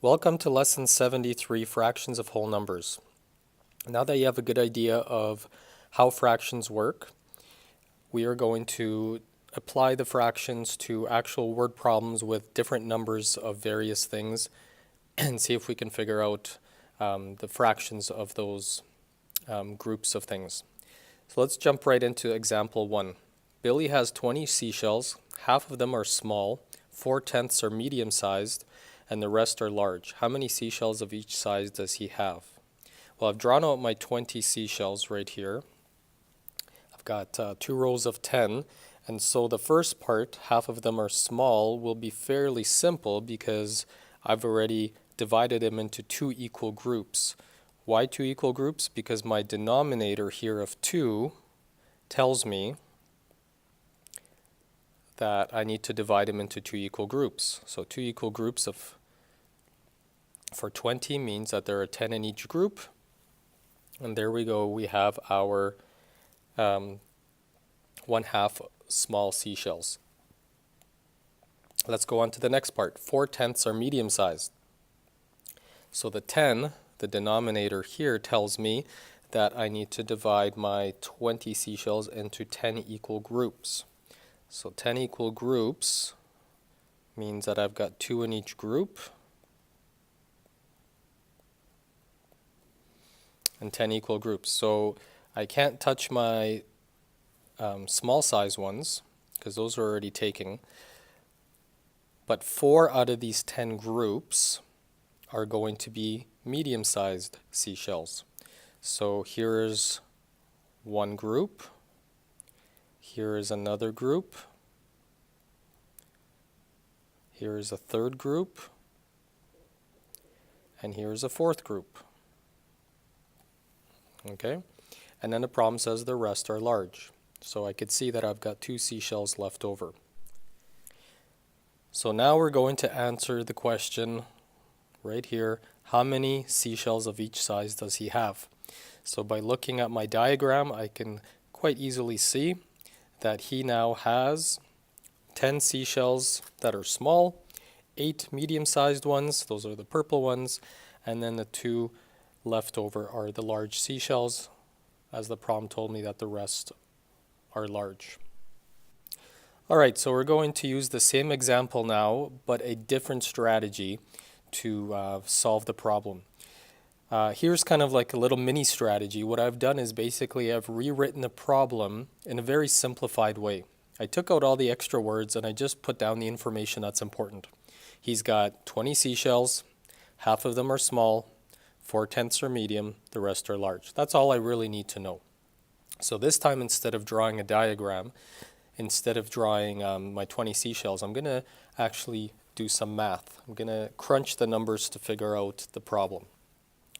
Welcome to Lesson 73, Fractions of Whole Numbers. Now that you have a good idea of how fractions work, we are going to apply the fractions to actual word problems with different numbers of various things and see if we can figure out the fractions of those groups of things. So let's jump right into example 1. Billy has 20 seashells, half of them are small, 4/10 are medium-sized, and the rest are large. How many seashells of each size does he have? Well, I've drawn out my 20 seashells right here. I've got 2 rows of 10, and so the first part, half of them are small, will be fairly simple because I've already divided them into 2 equal groups. Why 2 equal groups? Because my denominator here of 2 tells me that I need to divide them into 2 equal groups. So 2 equal groups for 20 means that there are 10 in each group. And there we go, we have our 1/2 small seashells. Let's go on to the next part. 4/10 are medium-sized. So the 10, the denominator here, tells me that I need to divide my 20 seashells into 10 equal groups. So 10 equal groups means that I've got 2 in each group and 10 equal groups. So I can't touch my small size ones because those are already taken. But 4 out of these 10 groups are going to be medium-sized seashells. So here's one group. Here is another group. Here is a third group. And here is a fourth group. Okay? And then the problem says the rest are large. So I could see that I've got 2 seashells left over. So now we're going to answer the question right here, how many seashells of each size does he have? So by looking at my diagram, I can quite easily see that he now has 10 seashells that are small, 8 medium-sized ones, those are the purple ones, and then the 2 left over are the large seashells, as the problem told me that the rest are large. Alright, so we're going to use the same example now, but a different strategy to solve the problem. Here's kind of like a little mini strategy. What I've done is basically I've rewritten the problem in a very simplified way. I took out all the extra words and I just put down the information that's important. He's got 20 seashells, half of them are small, 4/10 are medium, the rest are large. That's all I really need to know. So this time, instead of drawing a diagram, instead of drawing my 20 seashells, I'm going to actually do some math. I'm going to crunch the numbers to figure out the problem.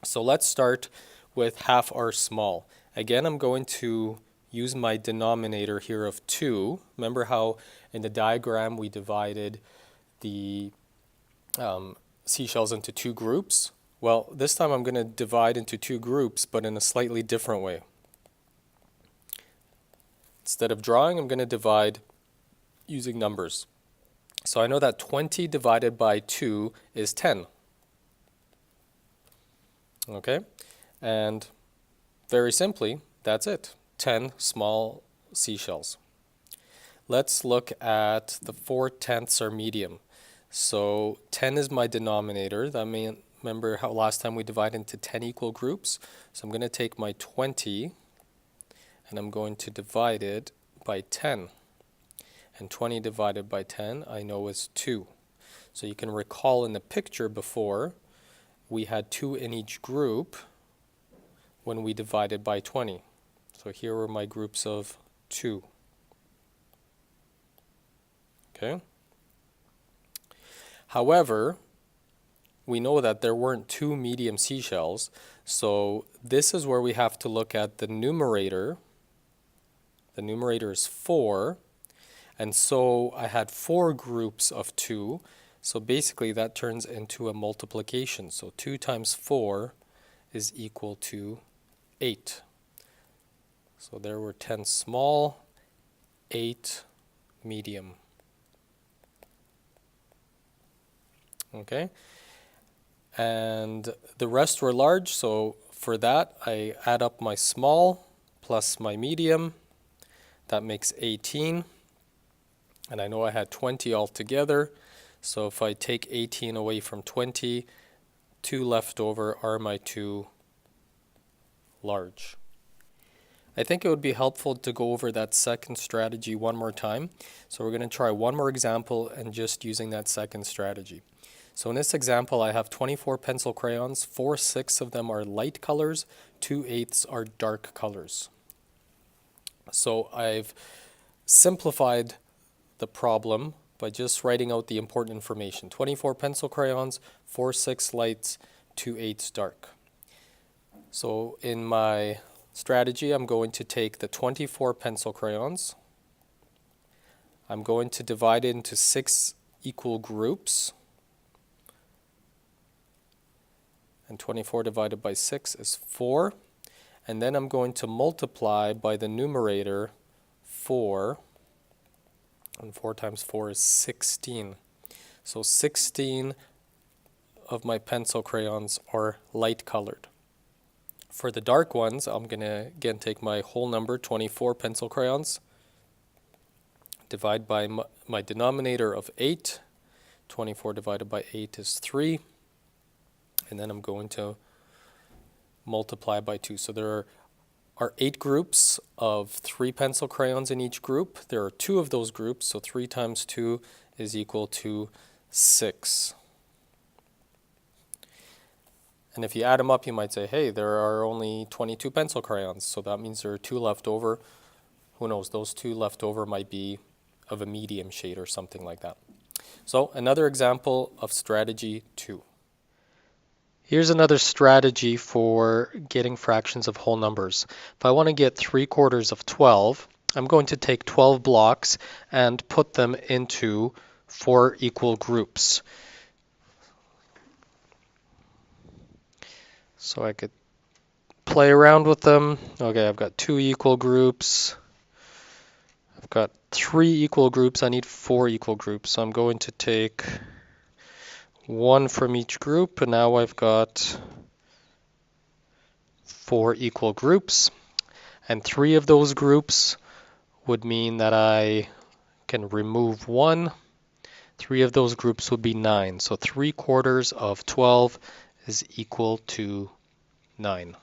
So let's start with half are small. Again, I'm going to use my denominator here of 2. Remember how in the diagram we divided the seashells into 2 groups? Well, this time I'm going to divide into 2 groups, but in a slightly different way. Instead of drawing, I'm going to divide using numbers. So I know that 20 divided by 2 is 10. Okay? And very simply, that's it. 10 small seashells. Let's look at the 4/10 are medium. So 10 is my denominator. That means, remember how last time we divided into 10 equal groups? So I'm going to take my 20 and I'm going to divide it by 10. And 20 divided by 10 I know is 2. So you can recall in the picture before, we had 2 in each group when we divided by 20. So here were my groups of 2. Okay? However, we know that there weren't 2 medium seashells, so this is where we have to look at the numerator. The numerator is 4, and so I had 4 groups of 2, so basically that turns into a multiplication. So 2 times 4 is equal to 8. So there were 10 small, 8 medium. Okay? and the rest were large, so for that I add up my small plus my medium. That makes 18, and I know I had 20 altogether, so if I take 18 away from 20, 2 left over are my 2 large. I think it would be helpful to go over that second strategy one more time. So we're going to try one more example and just using that second strategy. So in this example, I have 24 pencil crayons, 4/6 of them are light colors, 2/8 are dark colors. So I've simplified the problem by just writing out the important information. 24 pencil crayons, 4/6 lights, 2/8 dark. So in my strategy, I'm going to take the 24 pencil crayons. I'm going to divide it into 6 equal groups. And 24 divided by 6 is 4. And then I'm going to multiply by the numerator 4. And 4 times 4 is 16. So 16 of my pencil crayons are light colored. For the dark ones, I'm going to again take my whole number, 24 pencil crayons, divide by my denominator of 8. 24 divided by 8 is 3. And then I'm going to multiply by 2. So there are 8 groups of 3 pencil crayons in each group. There are 2 of those groups, so 3 times 2 is equal to 6. And if you add them up, you might say, hey, there are only 22 pencil crayons, so that means there are 2 left over. Who knows, those 2 left over might be of a medium shade or something like that. So another example of strategy 2. Here's another strategy for getting fractions of whole numbers. If I want to get 3/4 of 12, I'm going to take 12 blocks and put them into 4 equal groups. So I could play around with them. Okay, I've got 2 equal groups. I've got 3 equal groups. I need 4 equal groups. So I'm going to take 1 from each group, and now I've got 4 equal groups. And 3 of those groups would mean that I can remove 1. 3 of those groups would be 9. So 3/4 of 12 is equal to 9.